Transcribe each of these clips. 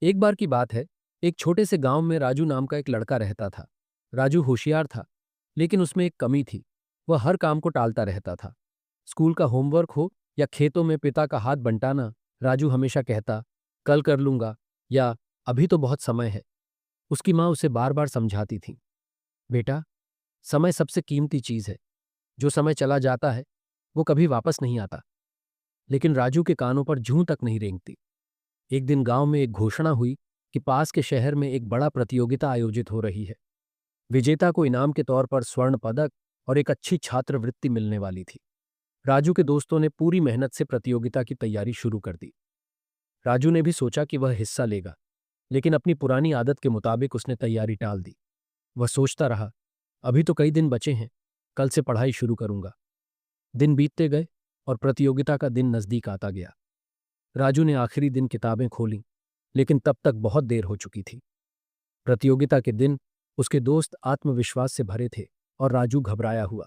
एक बार की बात है। एक छोटे से गांव में राजू नाम का एक लड़का रहता था। राजू होशियार था, लेकिन उसमें एक कमी थी। वह हर काम को टालता रहता था। स्कूल का होमवर्क हो या खेतों में पिता का हाथ बंटाना, राजू हमेशा कहता, कल कर लूंगा, या अभी तो बहुत समय है। उसकी माँ उसे बार बार समझाती थी, बेटा, समय सबसे कीमती चीज है। जो समय चला जाता है वो कभी वापस नहीं आता। लेकिन राजू के कानों पर जूं तक नहीं रेंगती। एक दिन गांव में एक घोषणा हुई कि पास के शहर में एक बड़ा प्रतियोगिता आयोजित हो रही है। विजेता को इनाम के तौर पर स्वर्ण पदक और एक अच्छी छात्रवृत्ति मिलने वाली थी। राजू के दोस्तों ने पूरी मेहनत से प्रतियोगिता की तैयारी शुरू कर दी। राजू ने भी सोचा कि वह हिस्सा लेगा, लेकिन अपनी पुरानी आदत के मुताबिक उसने तैयारी टाल दी। वह सोचता रहा, अभी तो कई दिन बचे हैं, कल से पढ़ाई शुरू करूंगा। दिन बीतते गए और प्रतियोगिता का दिन नजदीक आता गया। राजू ने आखिरी दिन किताबें खोलीं, लेकिन तब तक बहुत देर हो चुकी थी। प्रतियोगिता के दिन उसके दोस्त आत्मविश्वास से भरे थे और राजू घबराया हुआ।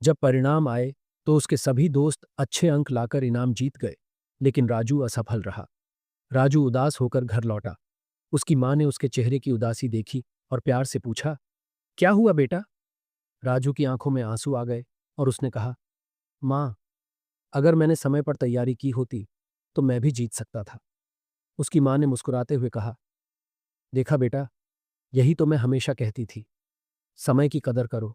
जब परिणाम आए तो उसके सभी दोस्त अच्छे अंक लाकर इनाम जीत गए, लेकिन राजू असफल रहा। राजू उदास होकर घर लौटा। उसकी माँ ने उसके चेहरे की उदासी देखी और प्यार से पूछा, क्या हुआ बेटा? राजू की आंखों में आंसू आ गए और उसने कहा, माँ, अगर मैंने समय पर तैयारी की होती तो मैं भी जीत सकता था। उसकी माँ ने मुस्कुराते हुए कहा, देखा बेटा, यही तो मैं हमेशा कहती थी, समय की कदर करो।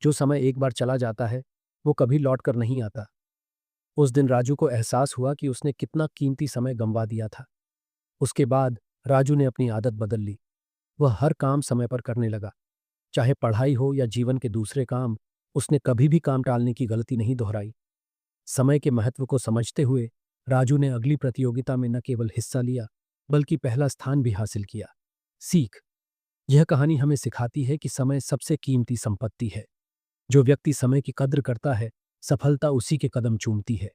जो समय एक बार चला जाता है वो कभी लौट कर नहीं आता। उस दिन राजू को एहसास हुआ कि उसने कितना कीमती समय गंवा दिया था। उसके बाद राजू ने अपनी आदत बदल ली। वह हर काम समय पर करने लगा। चाहे पढ़ाई हो या जीवन के दूसरे काम, उसने कभी भी काम टालने की गलती नहीं दोहराई। समय के महत्व को समझते हुए राजू ने अगली प्रतियोगिता में न केवल हिस्सा लिया, बल्कि पहला स्थान भी हासिल किया। सीख, यह कहानी हमें सिखाती है कि समय सबसे कीमती संपत्ति है। जो व्यक्ति समय की कद्र करता है, सफलता उसी के कदम चूमती है।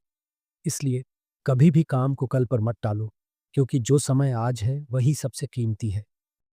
इसलिए कभी भी काम को कल पर मत टालो, क्योंकि जो समय आज है वही सबसे कीमती है।